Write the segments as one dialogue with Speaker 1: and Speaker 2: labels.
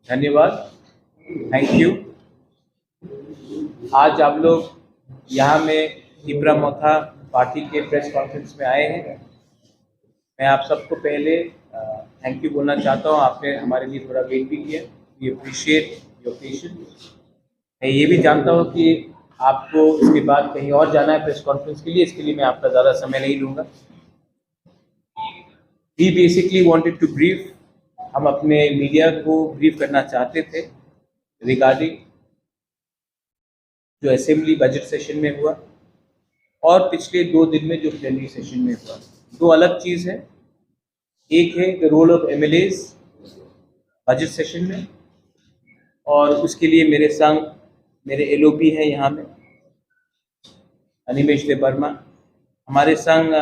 Speaker 1: धन्यवाद, thank you. आज आप लोग यहाँ में तीपरामोथा पार्टी के प्रेस कॉन्फ्रेंस में आए हैं। मैं आप सबको पहले थैंक यू बोलना चाहता हूँ। आपने हमारे लिए थोड़ा वेट भी किया। We appreciate your patience. मैं ये भी जानता हूँ कि आपको इसके बाद कहीं और जाना है प्रेस कॉन्फ्रेंस के लिए, इसके लिए मैं आपका ज़्यादा समय नहीं लूँगा। We basically wanted to brief, हम अपने मीडिया को ब्रीफ करना चाहते थे रिगार्डिंग जो असेंबली बजट सेशन में हुआ और पिछले 2 दिन में जो प्लेनरी सेशन में हुआ। 2 अलग चीज़ है। एक है the role of MLAs budget session में, और उसके लिए मेरे संग मेरे एलओपी हैं यहाँ में, अनिमेश देवर्मा। हमारे संग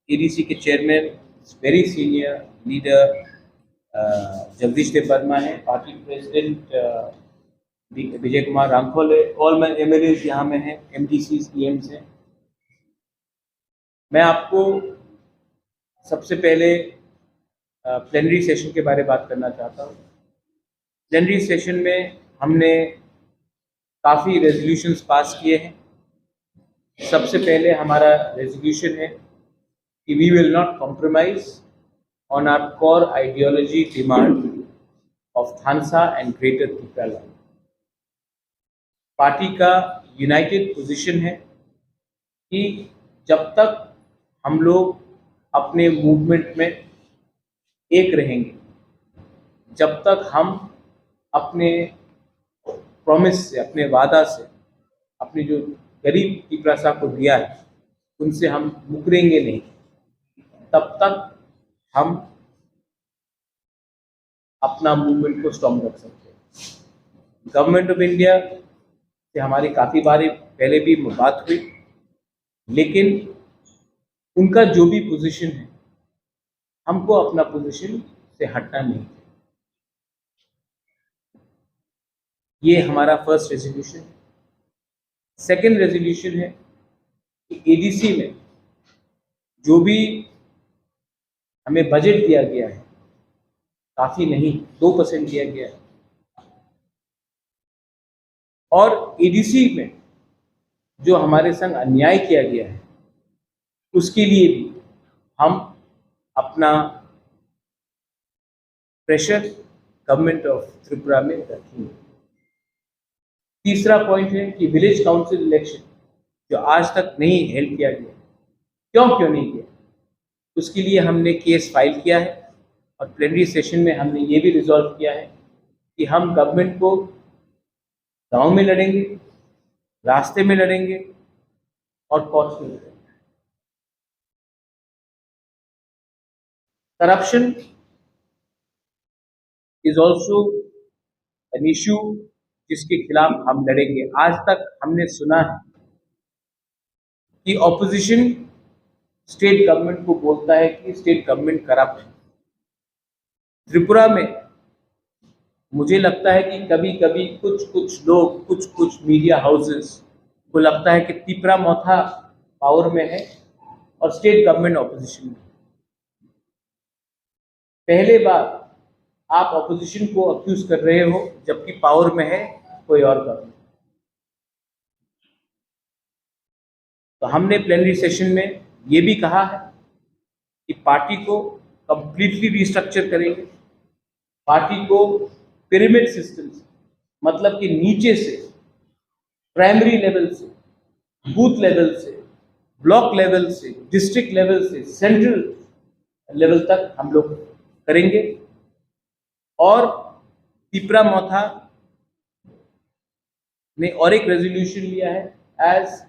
Speaker 1: एडीसी के chairman very senior leader Jagdish Debbarma है, पार्टी प्रेसिडेंट विजय कुमार रांखोल है, ऑल एमएलएज यहाँ में हैं, एमडीसीज ईएम्स हैं। मैं आपको सबसे पहले प्लेनरी सेशन के बारे में बात करना चाहता हूँ। प्लेनरी सेशन में हमने काफ़ी रेजोल्यूशंस पास किए हैं। सबसे पहले हमारा रेजोल्यूशन है कि we will not compromise on our core ideology demand of Thansa and greater Tipraland. Party का यूनाइटेड पोजीशन है कि जब तक हम लोग अपने मूवमेंट में एक रहेंगे, जब तक हम अपने प्रॉमिस से, अपने वादा से, अपने जो गरीब तिपरासा को दिया है उनसे हम मुकरेंगे नहीं, तब तक हम अपना मूवमेंट को स्ट्रॉन्ग रख सकते हैं। गवर्नमेंट ऑफ इंडिया से हमारी काफ़ी बार पहले भी बात हुई, लेकिन उनका जो भी पोजीशन है, हमको अपना पोजीशन से हटना नहीं है। ये हमारा फर्स्ट रेजोल्यूशन है। सेकेंड रेजोल्यूशन है कि एडीसी में जो भी हमें बजट दिया गया है, काफ़ी नहीं, 2% दिया गया है, और एडीसी में जो हमारे संग अन्याय किया गया है उसके लिए भी हम अपना प्रेशर गवर्नमेंट ऑफ त्रिपुरा में रखेंगे। तीसरा पॉइंट है कि विलेज काउंसिल इलेक्शन जो आज तक नहीं हेल्ड किया गया, क्यों नहीं किया, उसके लिए हमने केस फाइल किया है, और प्लेनरी सेशन में हमने ये भी रिजॉल्व किया है कि हम गवर्नमेंट को गांव में लड़ेंगे, रास्ते में लड़ेंगे और कोर्ट में लड़ेंगे। Corruption is also an issue जिसके खिलाफ हम लड़ेंगे। आज तक हमने सुना है कि ऑपोजिशन स्टेट गवर्नमेंट को बोलता है कि स्टेट गवर्नमेंट करप्ट है। त्रिपुरा में मुझे लगता है कि कभी कभी कुछ लोग, कुछ मीडिया हाउसेस को लगता है कि तीपरामोथा पावर में है और स्टेट गवर्नमेंट ऑपोजिशन में। पहले बार आप ऑपोजिशन को अक्यूज कर रहे हो जबकि पावर में है कोई और गवर्नमेंट। तो हमने प्लेनरी सेशन में ये भी कहा है कि पार्टी को कंप्लीटली रिस्ट्रक्चर करेंगे। पार्टी को पिरामिड सिस्टम से, मतलब कि नीचे से, प्राइमरी लेवल से, बूथ लेवल से, ब्लॉक लेवल से, डिस्ट्रिक्ट लेवल से, सेंट्रल लेवल तक हम लोग करेंगे। और तीपरामोथा ने और एक रेजोल्यूशन लिया है। एज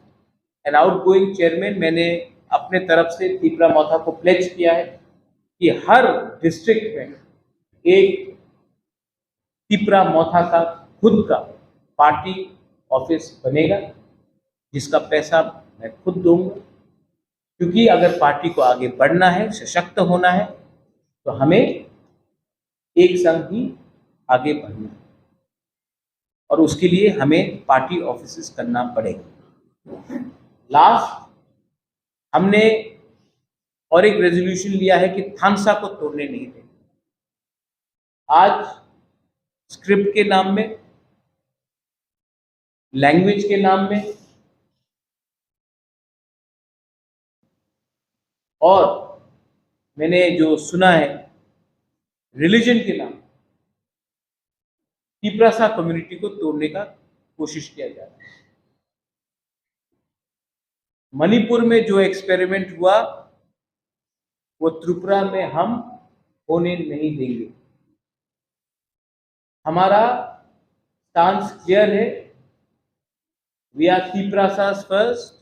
Speaker 1: एन आउटगोइंग चेयरमैन मैंने अपने तरफ से तीपरामोथा को प्लेज किया है कि हर डिस्ट्रिक्ट में एक तीपरामोथा का खुद का पार्टी ऑफिस बनेगा, जिसका पैसा मैं खुद दूंगा, क्योंकि अगर पार्टी को आगे बढ़ना है, सशक्त होना है, तो हमें एक संग ही आगे बढ़ना है, और उसके लिए हमें पार्टी ऑफिसेस करना पड़ेगा। लास्ट हमने और एक रेजोल्यूशन लिया है कि थानसा को तोड़ने नहीं देंगे। आज स्क्रिप्ट के नाम में, लैंग्वेज के नाम में, और मैंने जो सुना है रिलीजन के नाम, तिपरासा कम्युनिटी को तोड़ने का कोशिश किया जा रहा है। मणिपुर में जो एक्सपेरिमेंट हुआ वो त्रिपुरा में हम होने नहीं देंगे। हमारा स्टांस क्लियर है, we are Tiprasas first,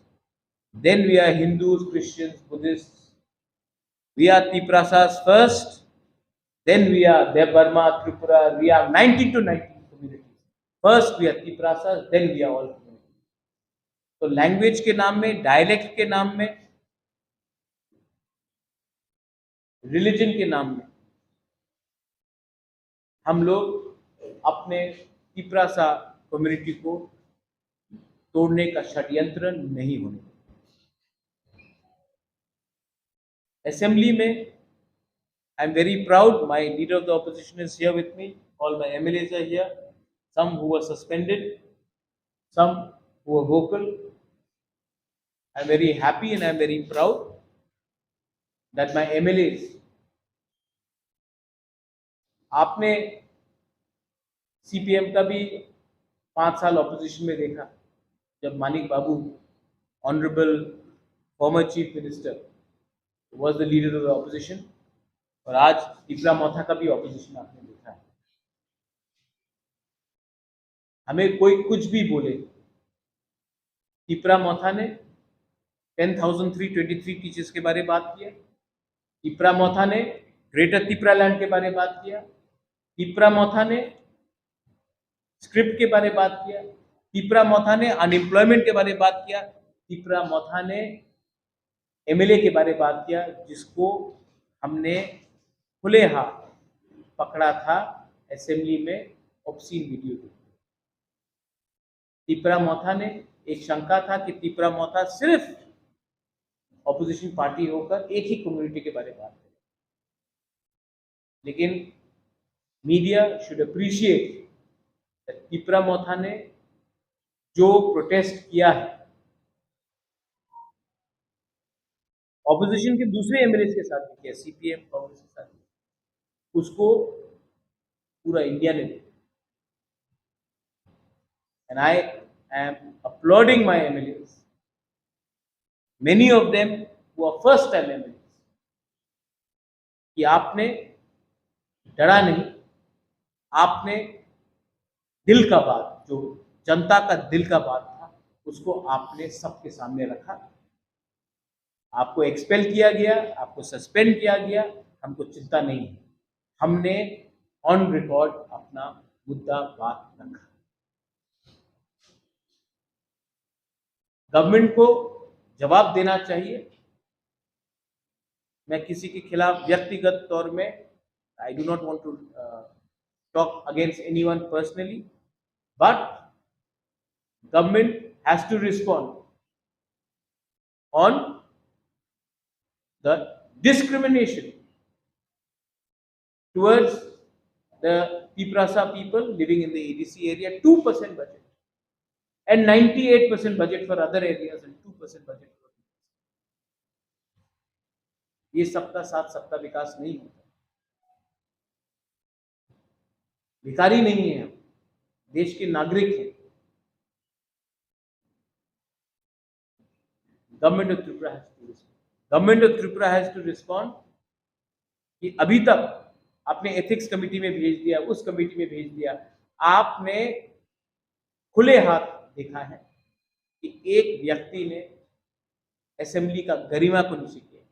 Speaker 1: then we are Hindus, Christians, Buddhists. We are Tiprasas first, then we are Debarma, Tripura. We are 19 to 19 communities. First we are Tiprasas, then we are all communities. तो language के नाम में, dialect के नाम में, religion के नाम में हम लोग अपने तिपरासा कम्युनिटी को तोड़ने का षड्यंत्र नहीं होने देंगे। असेंबली में I am very proud. My leader of the opposition is here with me. All my MLAs are here. Some who were suspended, some who were vocal. I am very happy and I am very proud that my MLAs. आपने CPM का भी 5 साल opposition में देखा, जब Manik Babu, honourable former chief minister, was the leader of the opposition. और आज टिपरा मोथा का भी ऑपोजिशन आपने देखा है। हमें कोई कुछ भी बोले, टिपरा मोथा ने 10,323 टीचर्स के बारे में बात किया, टिपरा मोथा ने ग्रेटर टिपरा लैंड के बारे में बात किया, टिपरा मोथा ने स्क्रिप्ट के बारे में बात किया, टिपरा मोथा ने अनएम्प्लॉयमेंट के बारे में बात किया, टिपरा मोथा ने एमएलए के बारे में बात किया जिसको हमने खुले हाथ पकड़ा था असेंबली में ऑब्सीन वीडियो देखी। टिपरा मोथा ने एक शंका था कि टिपरा मोथा सिर्फ ऑपोजिशन पार्टी होकर एक ही कम्युनिटी के बारे में बात करे, लेकिन मीडिया शुड अप्रिशिएट टिपरा मोथा ने जो प्रोटेस्ट किया है ऑपोजिशन के दूसरे एमएलए के साथ भी किया, सीपीएम कांग्रेस के साथ, उसको पूरा इंडिया ने देखा। And I am uploading my MLAs, many of them who are first time MLAs, कि आपने डरा नहीं, आपने दिल का बात, जो जनता का दिल का बात था, उसको आपने सबके सामने रखा। आपको एक्सपेल किया गया, आपको सस्पेंड किया गया, हमको चिंता नहीं है, हमने ऑन रिकॉर्ड अपना मुद्दा बात रखा। गवर्नमेंट को जवाब देना चाहिए। मैं किसी के खिलाफ व्यक्तिगत तौर में, I do not want to talk against anyone personally, but government has to respond on the discrimination towards the Tiprasa people living in the ADC area, 2% budget and 98% budget for other areas and 2% budget for ये सबका साथ सबका विकास नहीं होता। भिखारी नहीं है हम, देश के नागरिक हैं। Government of Tripura has to respond, government of Tripura has to respond कि अभी तक आपने एथिक्स कमेटी में भेज दिया, उस कमेटी में भेज दिया, आपने खुले हाथ देखा है कि एक व्यक्ति ने असेंबली का गरिमा को नीचे किया,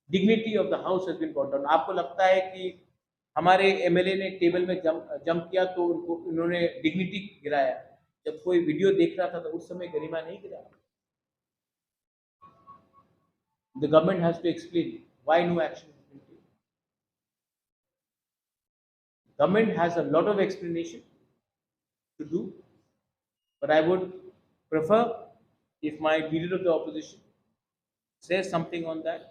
Speaker 1: dignity of the house has been brought down. आपको लगता है कि हमारे एमएलए ने टेबल में जंप किया तो उनको उन्होंने डिग्निटी गिराया? जब कोई वीडियो देख रहा था तो उस समय गरिमा नहीं गिरा। The government has to explain why no action has been taken. Government has a lot of explanation to do, but I would prefer if my leader of the opposition says something on that.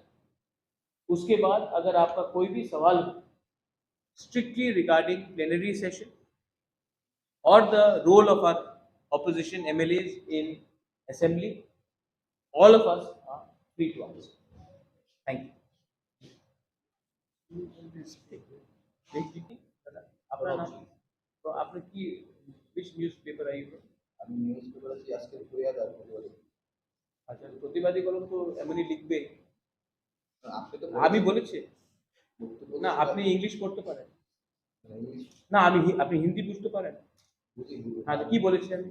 Speaker 1: उसके बाद अगर आपका कोई भी सवाल हो strictly regarding plenary session or the role of our opposition MLAs in assembly, all of us are free to answer. Thank you. আপনার নাম তো আপনি কি which newspaper are you from?
Speaker 2: আমি নিউজ পেপার আছি আজকে ফরিয়াদ আর প্রতিবাদী।
Speaker 1: আচ্ছা প্রতিবাদী কলম তো এমনি লিখবে
Speaker 2: আপনি তো
Speaker 1: আমি বলেছি
Speaker 2: বক্তব্য
Speaker 1: না আপনি ইংলিশ পড়তে পারেন
Speaker 2: ইংলিশ
Speaker 1: না আপনি হিন্দি বুঝতে পারেন
Speaker 2: বুঝি
Speaker 1: হ্যাঁ তো কি বলেছি আমি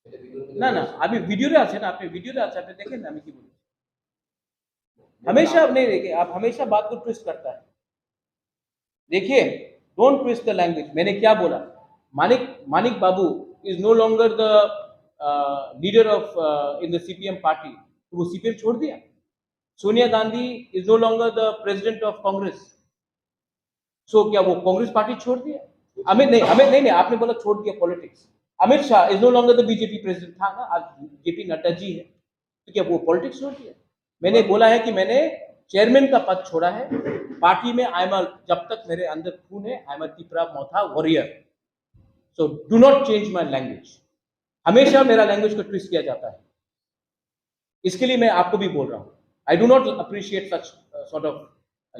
Speaker 2: এটা ভিডিওর মধ্যে
Speaker 1: না না अभी वीडियो আছে না আপনি वीडियो আছে আপনি দেখেন না আমি কি বলি हमेशा नहीं देखिए आप हमेशा बात को ट्विस्ट करता है देखिए डोंट ट्विस्ट द लैंग्वेज मैंने क्या बोला Manik Babu is no longer the leader of in the CPM party तो वो सीपीएम छोड़ दिया Sonia Gandhi is no longer the president of Congress so क्या वो कांग्रेस पार्टी छोड़ दिया हमें नहीं आपने बोला छोड़ दिया politics Amit Shah is no longer the BJP president था ना आज जेपी नड्डा जी है तो क्या वो पॉलिटिक्स छोड़ दिया मैंने बोला है कि मैंने चेयरमैन का पद छोड़ा है पार्टी में आई एम जब तक मेरे अंदर खून है I am Tipra Motha warrior so do not change my language हमेशा मेरा लैंग्वेज को ट्विस्ट किया जाता है इसके लिए मैं आपको भी बोल रहा हूं आई do not appreciate such sort of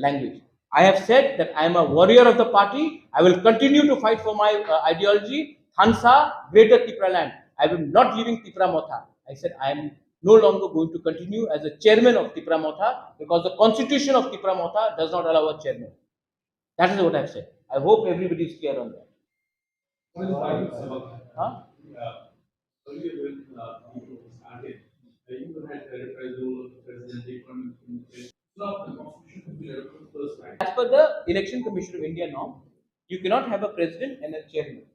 Speaker 1: language I have said that I am a warrior of the party. I will continue to fight for my ideology. Thansa, Greater Tipra land. I will not leaving Tipra Motha. I said I am no longer going to continue as a chairman of Tipra Motha because the constitution of Tipra Motha does not allow a chairman. That is what I have said. I hope everybody is clear on that. Huh?
Speaker 3: Earlier when you started, you had characterized the role of the president, the economic community. Now the constitution will be approved first time.
Speaker 1: As per the Election Commission of India norm, you cannot have a president and a chairman.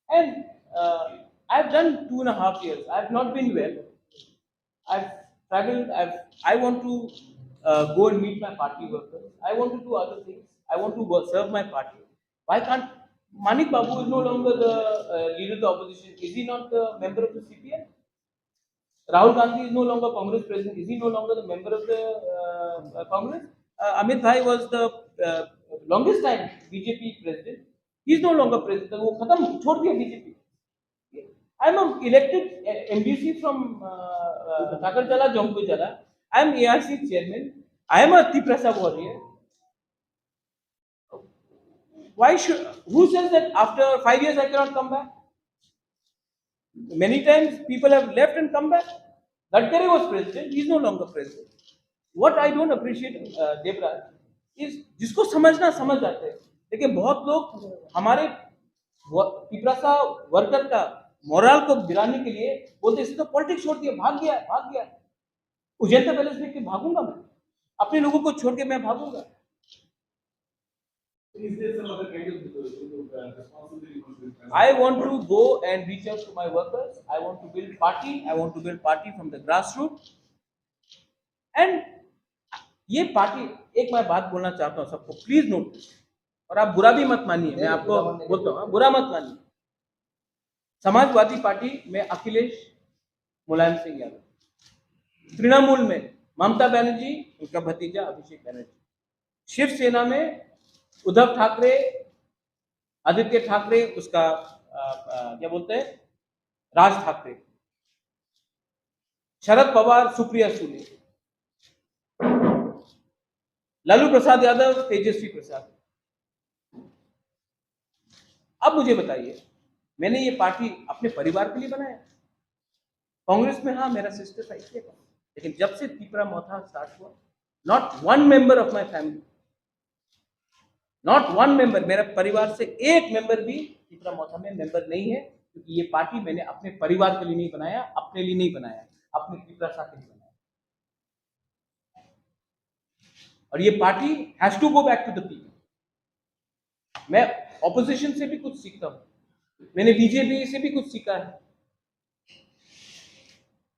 Speaker 1: And I've done 2.5 years. I've not been well. I've traveled. I want to go and meet my party workers. I want to do other things. I want to serve my party. Why can't Manik Babu is no longer the leader of the opposition? Is he not the member of the CPM? Rahul Gandhi is no longer Congress president. Is he no longer the member of the Congress? Amit Bhai was the longest time BJP president. He is no longer president. वो खत्म छोड़ दिया BJP. I am an elected MBC from Thakurjala, Jongpujala. I am ARC chairman. I am a Tiprasa warrior. Why should? Who says that after 5 years I cannot come back? Many times people have left and come back. Gadkari was president. He is no longer president. What I don't appreciate, Devraj, is जिसको समझना समझ जाते हैं लेकिन बहुत लोग हमारे Tiprasa worker का मोरल को गिराने के लिए बोलते इसने तो पॉलिटिक्स छोड़ दिया भाग गया उजेंटा पैलेस में कि भागूंगा मैं अपने लोगों को छोड़ के मैं भागूंगा
Speaker 3: Is there some other kind of responsibility?
Speaker 1: I want to go and reach out to my workers. I want to build party. I want to build party from the grassroots. And ये party एक मैं बात बोलना चाहता हूँ सबको please note और आप बुरा भी मत मानिए मैं आपको बोलता हूँ बुरा मत मानिए समाजवादी पार्टी में अखिलेश मुलायम सिंह यादव तृणमूल में ममता बनर्जी उनका भतीजा अभिषेक बनर्जी शिवसेना में उद्धव ठाकरे आदित्य ठाकरे उसका क्या बोलते हैं राज ठाकरे शरद पवार सुप्रिया सुले लालू प्रसाद यादव तेजस्वी प्रसाद अब मुझे बताइए मैंने ये पार्टी अपने परिवार के लिए बनाया कांग्रेस में हाँ मेरा सिस्टर था इसलिए लेकिन जब से तिपरा मोथा स्टार्ट हुआ not one member of my family not one member मेरा परिवार से एक मेंबर भी तिपरा मोथा में मेंबर नहीं है क्योंकि ये पार्टी मैंने अपने परिवार के लिए नहीं बनाया अपने लिए नहीं बनाया अपने तिपरा सा के लिए बनाया और ये party has to go back to the people मैं ऑपोजिशन से भी कुछ सीखता हूं मैंने बीजेपी से भी कुछ सीखा है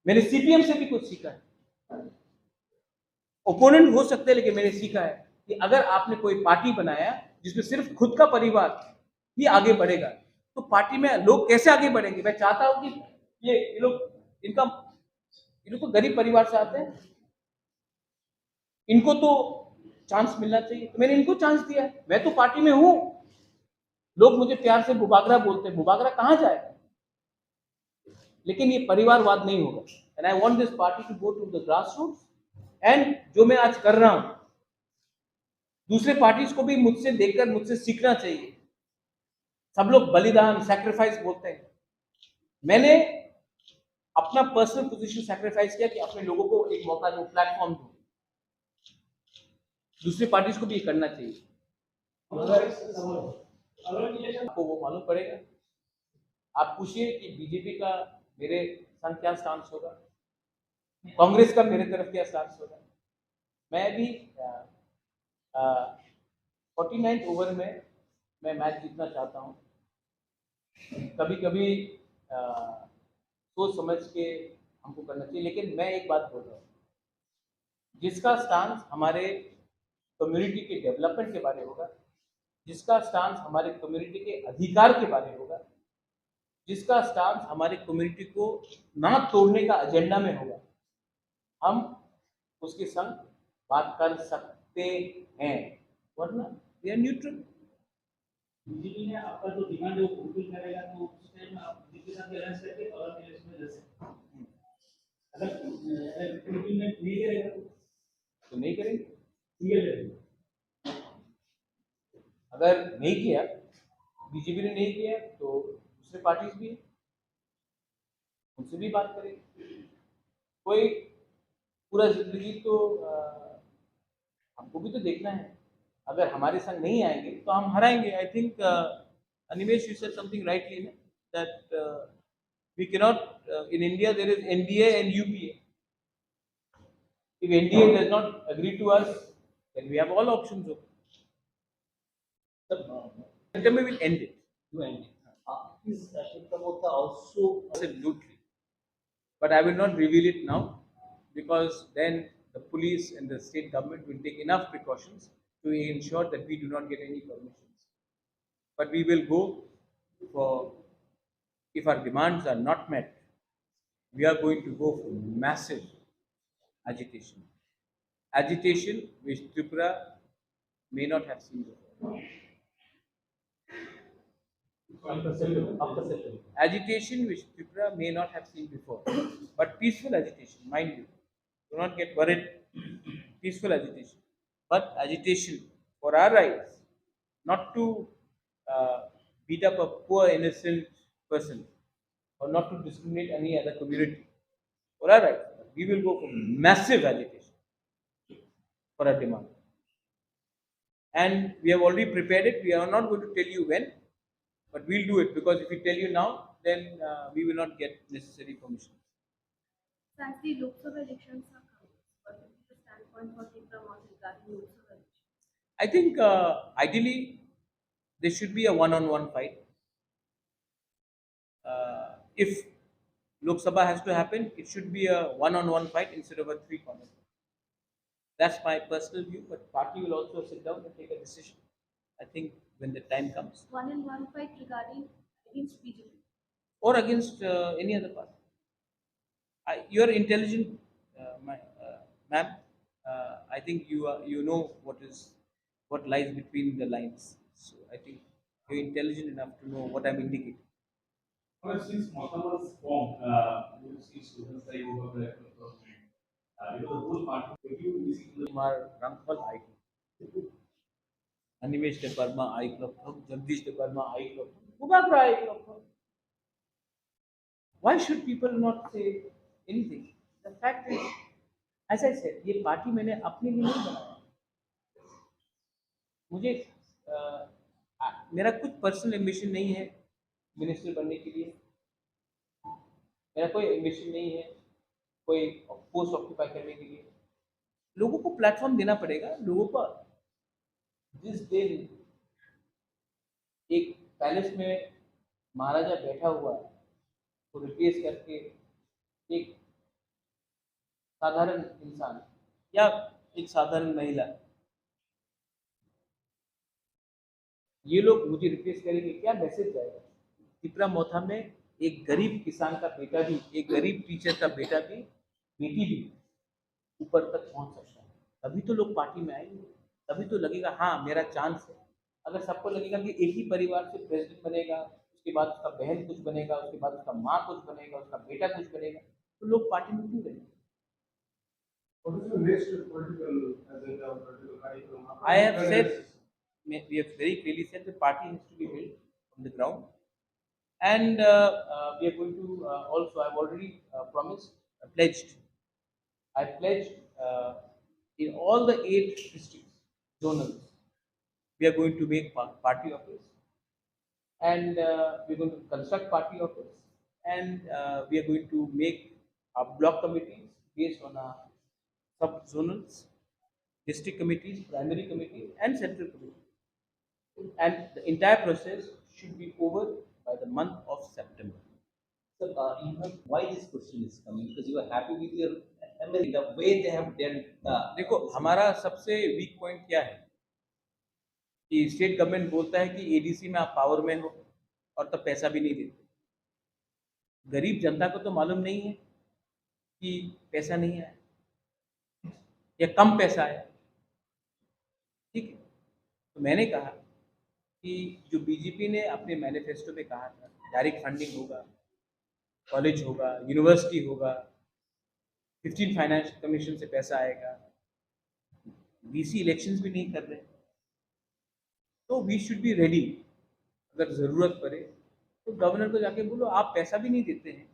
Speaker 1: मैंने सीपीएम से भी कुछ सीखा है ओपोनेंट हो सकते हैं लेकिन मैंने सीखा है कि अगर आपने कोई पार्टी बनाया जिसमें सिर्फ खुद का परिवार ही आगे बढ़ेगा तो पार्टी में लोग कैसे आगे बढ़ेंगे मैं चाहता हूं कि ये लोग तो गरीब परिवार से आते हैं इनको तो चांस मिलना चाहिए तो मैंने इनको चांस दिया है मैं तो पार्टी में हूं लोग मुझे प्यार से बुबागरा बोलते हैं, बुबागरा कहाँ जाएगा? लेकिन ये परिवारवाद नहीं होगा। And I want this party to go to the grassroots, and जो मैं आज कर रहा हूं, दूसरे पार्टीज को भी मुझसे देखकर मुझसे सीखना चाहिए। सब लोग बलिदान, सैक्रिफाइस बोलते हैं, मैंने अपना पर्सनल पोजीशन सैक्रिफाइस किया कि अपने लोगों को एक मौका दूं, प्लेटफॉर्म दूं। दूसरी पार्टीज को भी ये करना चाहिए। आपको वो मालूम पड़ेगा। आप पूछिए कि बीजेपी का मेरे संग क्या स्टांस होगा, कांग्रेस का मेरे तरफ क्या स्टांस होगा। मैं भी 49th ओवर में मैं मैच जीतना चाहता हूँ। कभी कभी सोच समझ के हमको करना चाहिए, लेकिन मैं एक बात बोल रहा हूँ, जिसका स्टांस हमारे कम्युनिटी के डेवलपमेंट के बारे होगा, जिसका स्टांस हमारे कम्युनिटी के अधिकार के बारे होगा, जिसका स्टांस हमारे कम्युनिटी को ना तोड़ने का एजेंडा में होगा, हम उसके संग बात कर सकते हैं, वरना वी आर न्यूट्रल।
Speaker 4: बीजेपी ने आपका जो डिमांड है वो फुलफिल करेगा तो उस टाइम आप बीजेपी के साथ अलायंस करके और इलेक्शन में लड़ सकते हैं। अगर फुलफिल नहीं करेगा
Speaker 1: तो नहीं करेंगे।
Speaker 4: सिंगल लड़ेगा।
Speaker 1: अगर नहीं किया, बीजेपी ने नहीं किया, तो दूसरे पार्टीज भी हैं, उनसे भी बात करेंगे। कोई पूरा जिंदगी तो हमको भी तो देखना है। अगर हमारे संग नहीं आएंगे तो हम हराएंगे। I think Animesh, you said something rightly, that we cannot, in India there is NDA and UPA. If NDA does not agree to us, then we have all options open. Then we will end it.
Speaker 4: You end it. Is Ashwin Mota also
Speaker 1: Absolutely. But I will not reveal it now, because then the police and the state government will take enough precautions to ensure that we do not get any permissions. But we will go for, if our demands are not met, we are going to go for massive agitation. Agitation which Tripura may not have seen before. Agitation which Tripura may not have seen before. But peaceful agitation, mind you. Do not get worried. Peaceful agitation. But agitation for our rights, not to beat up a poor innocent person, or not to discriminate any other community. For our rights, we will go for massive agitation for our demand. And we have already prepared it. We are not going to tell you when, but we'll do it, because if we tell you now, then we will not get necessary permission.
Speaker 5: As the Lok Sabha elections are coming, what will be the standpoint for Tripura regarding Lok Sabha elections?
Speaker 1: I think ideally there should be a one-on-one fight. If Lok Sabha has to happen, it should be a one-on-one fight instead of a three-corner. That's my personal view, but party will also sit down and take a decision, I think, when the time comes,
Speaker 5: One-on-one fight regarding against BJP.
Speaker 1: or against any other party. You are intelligent, ma'am. I think you know what lies between the lines. So I think you're intelligent enough to know what I'm indicating.
Speaker 3: Well, since Mata was formed, you see students like over the the whole party, you basically
Speaker 1: Kumar Rangpal I Club, Animesh De Parma I Club, Jagdish De Parma I Club, Mubagra I Club. Why should people not say anything? The fact is, as I said, ये party मैंने अपने लिए नहीं बनाया। मुझे मेरा कुछ personal ambition नहीं है मिनिस्टर बनने के लिए। मेरा कोई एम्बिशन नहीं है कोई पोस्ट ऑक्यूपाई करने के लिए। लोगों को प्लेटफॉर्म देना पड़ेगा। लोगों को जिस दिन एक पैलेस में महाराजा बैठा हुआ है, को रिप्लेस करके एक साधारण इंसान या एक साधारण महिला, ये लोग मुझे रिप्लेस करेंगे, क्या मैसेज जाएगा? त्रिपुरा मोथा में एक गरीब किसान का बेटा भी, एक गरीब टीचर का बेटा भी, बेटी भी ऊपर तक पहुंच सकता है। तभी तो लोग पार्टी में आएंगे, तभी तो लगेगा हाँ मेरा चांस है। अगर सबको लगेगा कि एक ही परिवार से प्रेसिडेंट बनेगा, उसके बाद उसका बहन कुछ बनेगा, उसके बाद उसका माँ कुछ बनेगा, उसका बेटा कुछ बनेगा, तो लोग पार्टी में क्यों रहेंगे?
Speaker 3: What is the next political agenda or political curriculum?
Speaker 1: I have said, we have very clearly said the party has to be built from the ground, and we are going to also. I've already promised, pledged. I pledged in all the 8 districts, zonals, we are going to make party office, and we are going to construct party office, and we are going to make block committees based on sub-zonals, district committees, primary committees, and central committees. And the entire process should be over by the month of September.
Speaker 6: Sir, why this question is coming? Because you are happy with your MLA, the way they have dealt.
Speaker 1: देखो, हमारा सबसे weak point क्या है कि state government बोलता है कि ADC में आप पावर में हो और तब पैसा भी नहीं देते। गरीब जनता को तो मालूम नहीं है कि पैसा नहीं आया या कम पैसा आया। ठीक है, तो मैंने कहा कि जो बीजेपी ने अपने मैनिफेस्टो में कहा था डायरेक्ट फंडिंग होगा, कॉलेज होगा, यूनिवर्सिटी होगा, 15 फाइनेंस कमीशन से पैसा आएगा, वीसी इलेक्शंस भी नहीं कर रहे, तो वी शुड बी रेडी। अगर ज़रूरत पड़े तो गवर्नर को जाके बोलो आप पैसा भी नहीं देते हैं,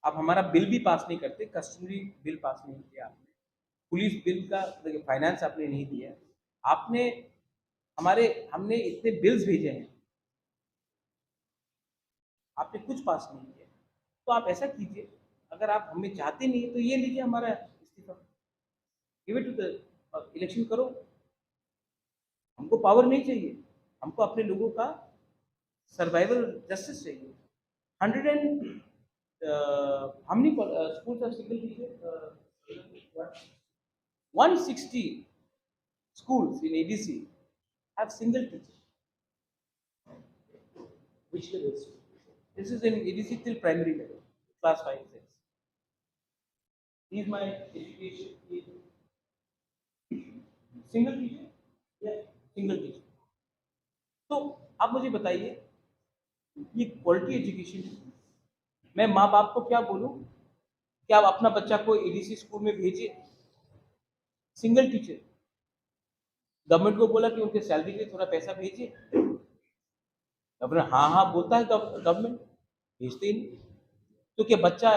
Speaker 1: आप हमारा बिल भी पास नहीं करते, कस्टमरी बिल पास नहीं किया आपने, पुलिस बिल का फाइनेंस आपने नहीं दिया, आपने हमने इतने बिल्स भेजे हैं, आपने कुछ पास नहीं किया। तो आप ऐसा कीजिए, अगर आप हमें चाहते नहीं है तो ये लीजिए हमारा इस्तीफा, give it to the election करो। हमको पावर नहीं चाहिए, हमको अपने लोगों का सर्वाइवल जस्टिस चाहिए। 100 and how many schools are single teacher? 160 schools in ADC have single teacher.
Speaker 6: Which levels?
Speaker 1: This is in ADC till primary level, class 5, 6. This is my education. Single teacher? Yeah, single teacher. तो आप मुझे बताइए, ये quality education है। मैं माँ बाप को क्या बोलूँ कि आप अपना बच्चा को एडीसी स्कूल में भेजिए, सिंगल टीचर। गवर्नमेंट को बोला कि उनके सैलरी के लिए थोड़ा पैसा भेजिए, गवर्नर हाँ बोलता है, गवर्नमेंट भेजते ही नहीं। तो क्या बच्चा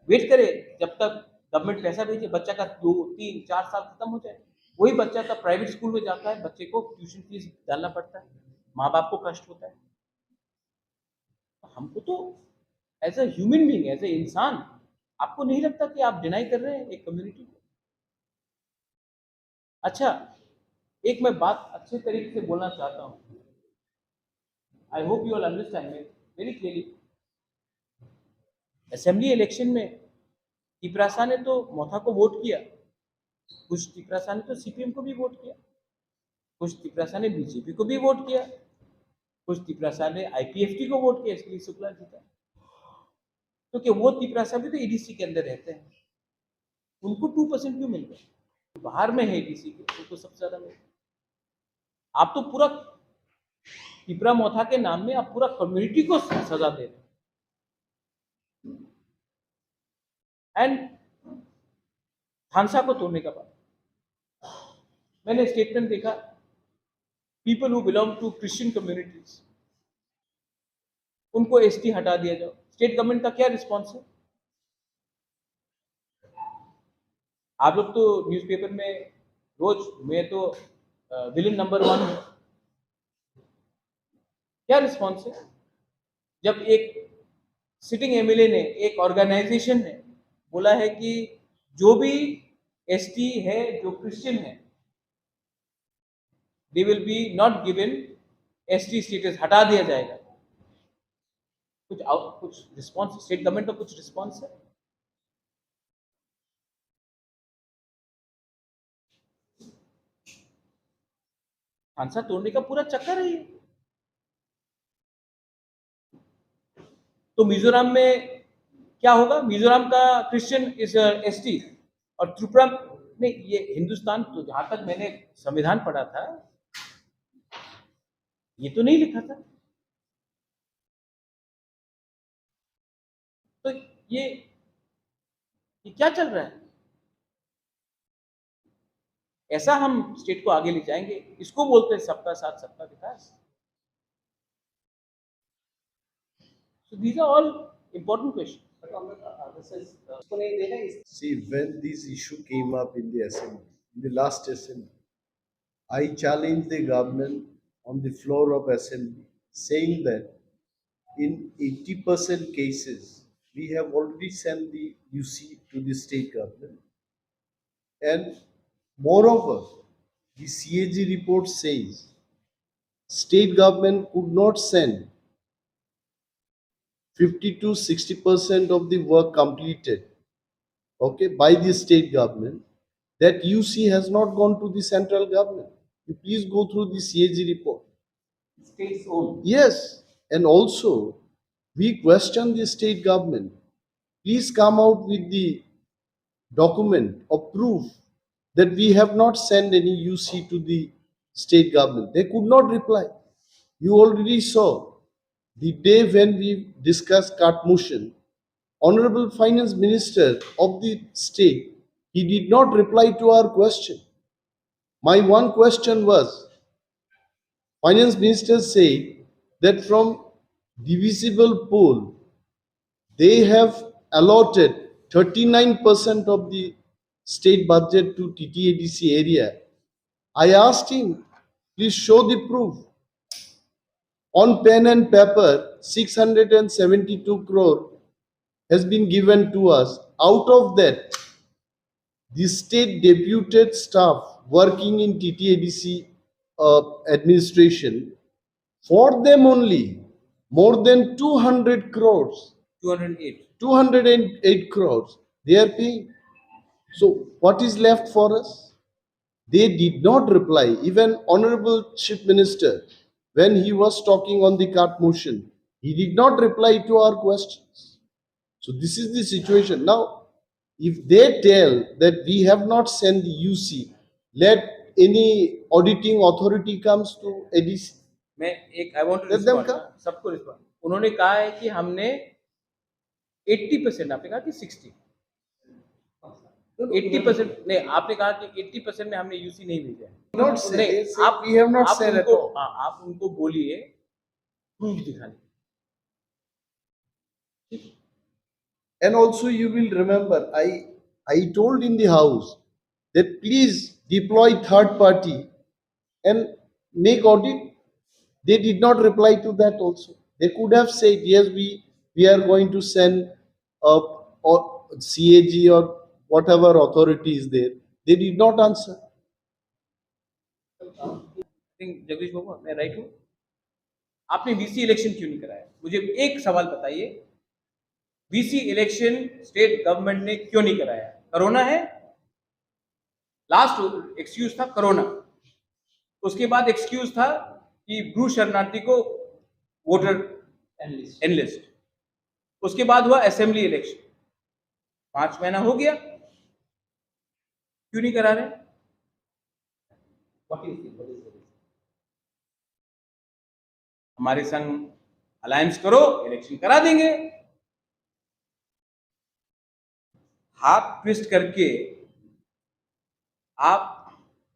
Speaker 1: वेट करे जब तक गवर्नमेंट पैसा भेजे, बच्चा का 2, 3, 4 साल खत्म हो जाए। वही बच्चा का प्राइवेट स्कूल में जाता है, बच्चे को ट्यूशन फीस डालना पड़ता है, माँ बाप को कष्ट होता है। हमको तो as a human being, as a इंसान, आपको नहीं लगता कि आप डिनाई कर रहे हैं एक कम्युनिटी को? अच्छा, एक मैं बात अच्छे तरीके से बोलना चाहता हूँ, I hope you all understand me very clearly. Assembly election में तिपरासा ने तो मोथा को वोट किया, कुछ तिपरासा ने तो सीपीएम को भी वोट किया, कुछ तिपरासा ने बीजेपी को भी वोट किया, कुछ तिपरासा ने आईपीएफटी को वोट किया, इसलिए शुक्ला जीता। क्योंकि वो तिपरासा भी तो एडीसी के अंदर रहते हैं, उनको 2% क्यों मिल गए? बाहर में है एडीसी के, उनको सबसे ज्यादा मिल। आप तो पूरा तिपरा मोथा के नाम में आप पूरा कम्युनिटी को सजा दे रहे हैं। एंड थानसा को तोड़ने का बात, मैंने स्टेटमेंट देखा, people who belong to Christian communities, उनको एसटी हटा दिया जाओ। स्टेट गवर्नमेंट का क्या रिस्पॉन्स है? आप लोग तो न्यूज़पेपर में रोज, मैं तो विलन नंबर 1 हूं, क्या रिस्पॉन्स है? जब एक सिटिंग एमएलए ने, एक ऑर्गेनाइजेशन ने बोला है कि जो भी एसटी है, जो क्रिश्चियन है, they will be not given ST status, हटा दिया जाएगा। कुछ रिस्पॉन्स स्टेट गवर्नमेंट का कुछ रिस्पॉन्स है? थानसा तोड़ने का पूरा चक्कर है ये। तो मिजोरम में क्या होगा? मिजोरम का क्रिश्चियन इज एसटी, और त्रिपुरा नहीं, ये हिंदुस्तान, तो जहां तक मैंने संविधान पढ़ा था, ये तो नहीं लिखा था। तो ये क्या चल रहा है? ऐसा हम स्टेट को आगे ले जाएंगे? इसको बोलते हैं सबका साथ सबका विकास। So these are all important questions.
Speaker 6: But on the other side, उसको नहीं देना इस
Speaker 7: See, when this issue came up in the assembly, in the last assembly, I challenged the government on the floor of assembly, saying that in 80% cases, we have already sent the UC to the state government. And moreover, the CAG report says state government could not send 50 to 60% of the work completed, okay, by the state government. That UC has not gone to the central government. You please go through the CAG report.
Speaker 6: state's own.
Speaker 7: Yes, and also we question the state government. Please come out with the document or proof that we have not sent any UC to the state government. They could not reply. You already saw the day when we discussed CART motion, Honorable Finance Minister of the state, he did not reply to our question. My one question was, Finance Minister said that from divisible pool, they have allotted 39% of the state budget to TTADC area. I asked him, please show the proof. On pen and paper, 672 crore has been given to us. Out of that, the state deputed staff working in TTADC administration, for them only, more than 200 crores,
Speaker 1: 208.
Speaker 7: 208 crores, they are paying. So what is left for us? They did not reply. Even Honorable Chief Minister, when he was talking on the CART motion, he did not reply to our questions. So this is the situation. Now, if they tell that we have not sent the UC, let any auditing authority comes to ADC.
Speaker 1: मैं एक I want to
Speaker 7: Let them
Speaker 1: respond,
Speaker 7: come.
Speaker 1: सबको respond. उन्होंने कहा है कि हमने 80%, आपने कहा कि 60, 80% नहीं, आपने कहा कि 80% में हमने यूसी नहीं भेजा है।
Speaker 7: Not say,
Speaker 1: नहीं,
Speaker 7: they say we have not
Speaker 1: आप
Speaker 7: sent at
Speaker 1: उनको,
Speaker 7: all.
Speaker 1: हाँ, आप उनको बोलिए प्रूफ दिखाने।
Speaker 7: And also you will remember, I told in the house that please deploy third party and make audit. They did not reply to that also. They could have said, yes, we are going to send or CAG or whatever authority is there. They did not answer.
Speaker 1: I think Jagdish बाबू मैं right हूँ? आपने VC election क्यों नहीं कराया? मुझे एक सवाल बताइए, वीसी इलेक्शन स्टेट गवर्नमेंट ने क्यों नहीं कराया? कोरोना है, लास्ट एक्सक्यूज था कोरोना, उसके बाद एक्सक्यूज था कि ब्रू शरणार्थी को वोटर एनलिस्ट, उसके बाद हुआ असेंबली इलेक्शन, 5 महीना हो गया, क्यों नहीं करा रहे?
Speaker 6: What do you think? What is the reason?
Speaker 1: हमारे संग अलायंस करो, इलेक्शन करा देंगे। हाथ ट्विस्ट करके आप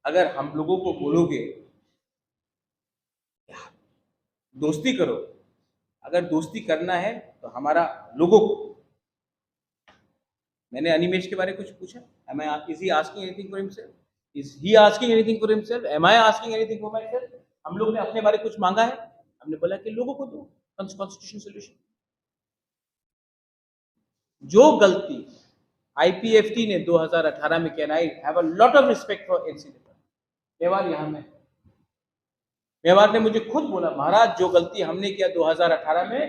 Speaker 1: अगर हम लोगों को बोलोगे दोस्ती करो, अगर दोस्ती करना है तो हमारा लोगों को, मैंने अनिमेश के बारे में कुछ पूछा, is he asking anything for himself? Is he asking anything for himself? Am I asking anything for myself? हम लोग ने अपने बारे में कुछ मांगा है? हमने बोला कि लोगों को दो कॉन्स्टिट्यूशन सोल्यूशन। जो गलती IPFT ने 2018 में किया, I have a lot of respect for NC नेता मेवार, यहाँ में मेवार ने मुझे खुद बोला, महाराज जो गलती हमने किया 2018 में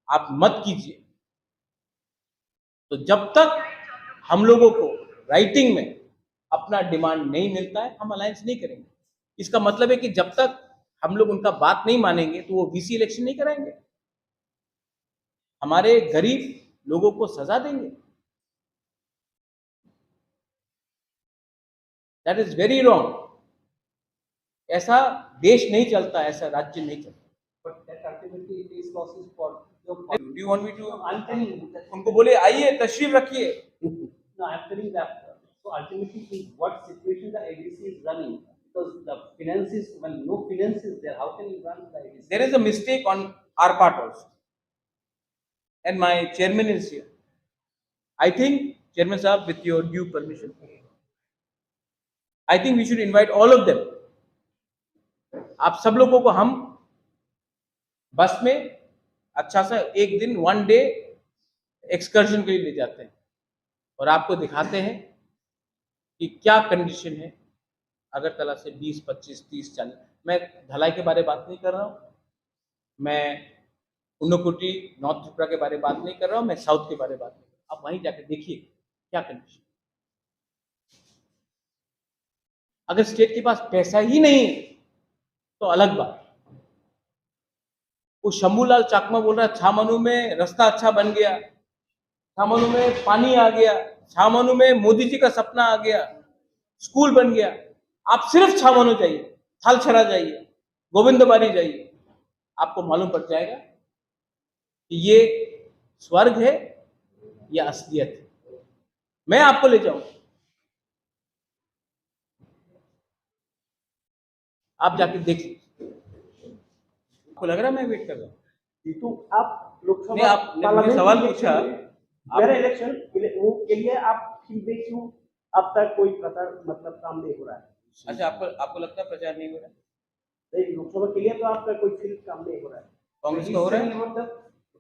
Speaker 1: आप मत कीजिए। तो जब तक हम लोगों को राइटिंग में अपना डिमांड नहीं मिलता है, हम अलायंस नहीं करेंगे। इसका मतलब है कि जब तक हम लोग उनका बात नहीं मानेंगे तो वो वीसी इलेक्शन नहीं कराएंगे, हमारे गरीब लोगों को सजा देंगे। That is very wrong. ऐसा देश नहीं चलता, ऐसा राज्य नहीं चलता।
Speaker 6: But that ultimately is losses for your.
Speaker 1: Do you want me to?
Speaker 6: I'm telling you that.
Speaker 1: उनको बोले आइए तशरीफ रखिए।
Speaker 6: No, I'm telling that. So ultimately, in what situation the ADC is running? Because the finances, when no finance is there, how can you run the ADC?
Speaker 1: There is a mistake on our part also, and my chairman is here. I think, Chairman Sahab, with your due permission, I think we should invite all of them. आप सब लोगों को हम बस में अच्छा सा एक दिन 1 डे एक्सकर्शन के लिए ले जाते हैं और आपको दिखाते हैं कि क्या कंडीशन है अगरतला से 20, 25, 30, 40। मैं ढलाई के बारे में बात नहीं कर रहा हूँ, मैं उन्नकोटी नॉर्थ त्रिपुरा के बारे में बात नहीं कर रहा हूँ, मैं साउथ के बारे में बात नहीं कर रहा हूँ। आप वहीं जाकर देखिए क्या कंडीशन। अगर स्टेट के पास पैसा ही नहीं है तो अलग बात। वो शंभूलाल चाकमा बोल रहा है छामनू में रास्ता अच्छा बन गया, छामनू में पानी आ गया, छामनू में मोदी जी का सपना आ गया, स्कूल बन गया। आप सिर्फ छामनू जाइए, थालछरा जाइए, गोविंदबाड़ी जाइए, आपको मालूम पड़ जाएगा कि ये स्वर्ग है या असलियत है। मैं आपको ले जाऊं, आप जाके देख लीजिए। आपको लग रहा है मैं वेट कर रहा हूं?
Speaker 8: तो आप लोकसभा
Speaker 1: नहीं, आपने मुझे सवाल पूछा,
Speaker 8: मेरा इलेक्शन के लिए आप फीडबैक क्यों अब तक कोई प्रचार मतलब काम नहीं हो रहा है?
Speaker 1: अच्छा, आपको लगता है प्रचार नहीं हो रहा है?
Speaker 8: नहीं, लोकसभा के लिए तो आपका कोई फील्ड काम नहीं हो रहा है।
Speaker 1: कांग्रेस का हो रहा है?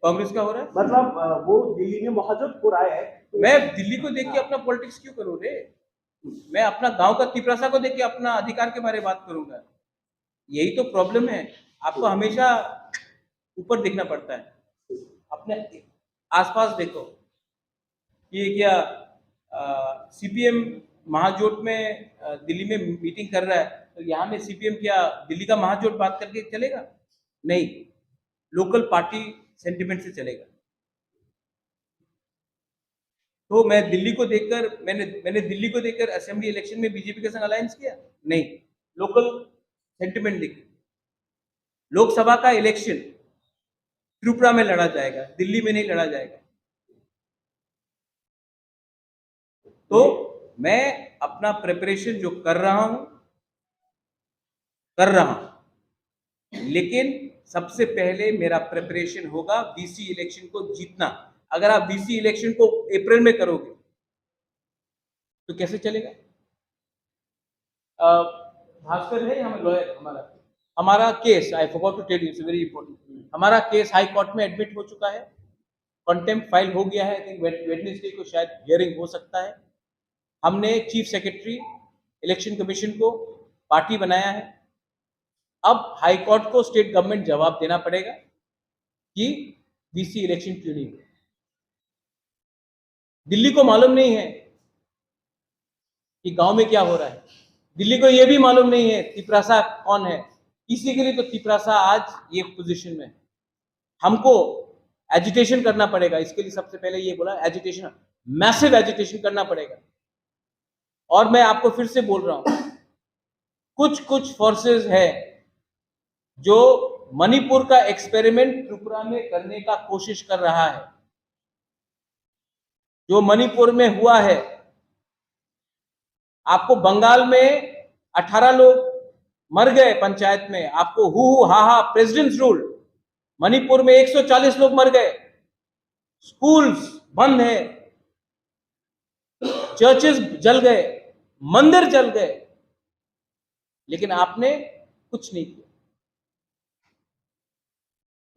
Speaker 1: कांग्रेस का हो रहा है?
Speaker 8: मतलब वो दिल्ली में मौजूद हो रहा है।
Speaker 1: मैं दिल्ली को देख के अपना पॉलिटिक्स क्यों करूं रे? मैं अपना गांव का तिपरासा को देख के अपना अधिकार के बारे में बात करूंगा। यही तो प्रॉब्लम है, आपको हमेशा ऊपर देखना पड़ता है, अपने आसपास देखो। ये क्या सीपीएम महाजोट में दिल्ली में मीटिंग कर रहा है, तो यहाँ में सीपीएम क्या दिल्ली का महाजोट बात करके चलेगा? नहीं, लोकल पार्टी सेंटिमेंट से चलेगा। तो मैं दिल्ली को देखकर मैंने दिल्ली को देखकर असेंबली इलेक्शन में बीजेपी के संग अलायंस किया? नहीं, लोकल सेंटिमेंट देखिए। लोकसभा का इलेक्शन त्रिपुरा में लड़ा जाएगा, दिल्ली में नहीं लड़ा जाएगा। तो मैं अपना प्रिपरेशन जो कर रहा हूं, लेकिन सबसे पहले मेरा प्रिपरेशन होगा बीसी इलेक्शन को जीतना। अगर आप बीसी इलेक्शन को अप्रैल में करोगे तो कैसे चलेगा? भास्कर है हमारा लॉयर, हमारा case, I forgot to tell you, it's very important, हमारा केस हाई कोर्ट में एडमिट हो चुका है, कंटेम्प्ट फाइल हो गया है। आई थिंक वेडनेसडे को शायद हियरिंग हो सकता है। हमने चीफ सेक्रेटरी इलेक्शन कमीशन को पार्टी बनाया है। अब हाई कोर्ट को स्टेट गवर्नमेंट जवाब देना पड़ेगा कि बीसी इलेक्शन क्यों नहीं हुआ। दिल्ली को मालूम नहीं है कि गांव में क्या हो रहा है, दिल्ली को यह भी मालूम नहीं है तिपरासा कौन है। इसी के लिए तो तिपरासा आज ये पोजीशन में है। हमको एजिटेशन करना पड़ेगा, इसके लिए सबसे पहले ये बोला एजिटेशन, मैसिव एजिटेशन करना पड़ेगा। और मैं आपको फिर से बोल रहा हूं, कुछ फोर्सेस है जो मणिपुर का एक्सपेरिमेंट त्रिपुरा में करने का कोशिश कर रहा है। जो मणिपुर में हुआ है, आपको बंगाल में 18 लोग मर गए पंचायत में, आपको हु हा हा प्रेसिडेंट्स रूल। मणिपुर में 140 लोग मर गए, स्कूल्स बंद है, चर्चेस जल गए, मंदिर जल गए, लेकिन आपने कुछ नहीं किया।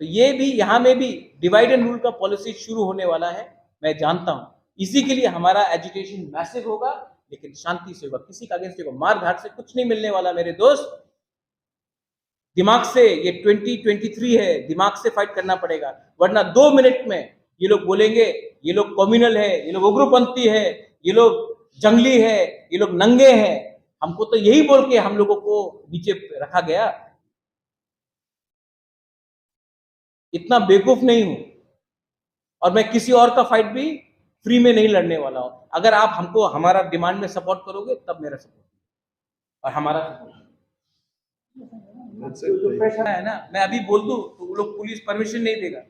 Speaker 1: तो ये भी यहां में भी डिवाइड एंड रूल का पॉलिसी शुरू होने वाला है, मैं जानता हूं। इसी के लिए हमारा एजुटेशन मैसिव होगा, लेकिन शांति से होगा, किसी का अगेंस्ट होगा। मार धाड़ से कुछ नहीं मिलने वाला मेरे दोस्त। दिमाग से, ये 2023 है, दिमाग से फाइट करना पड़ेगा, वरना 2 मिनट में ये लोग बोलेंगे ये लोग कम्युनल है, ये लोग उग्रपंथी है, ये लोग जंगली है, ये लोग नंगे हैं। हमको तो यही बोल के हम लोगों को नीचे रखा गया। इतना बेवकूफ नहीं हूं, और मैं किसी और का फाइट भी फ्री में नहीं लड़ने वाला हूं। अगर आप हमको हमारा डिमांड में सपोर्ट करोगे तब मेरा सपोर्ट और हमारा सपोर्ट।
Speaker 7: That's
Speaker 8: जो
Speaker 7: it.
Speaker 8: प्रेशर
Speaker 1: है ना, मैं अभी बोल दूं तो वो लोग पुलिस परमिशन नहीं देगा।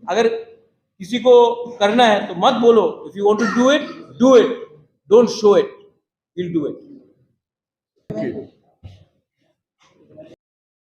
Speaker 1: अगर किसी को करना है तो मत बोलो, if you want to do it, don't show it, will do it.
Speaker 7: Thank you.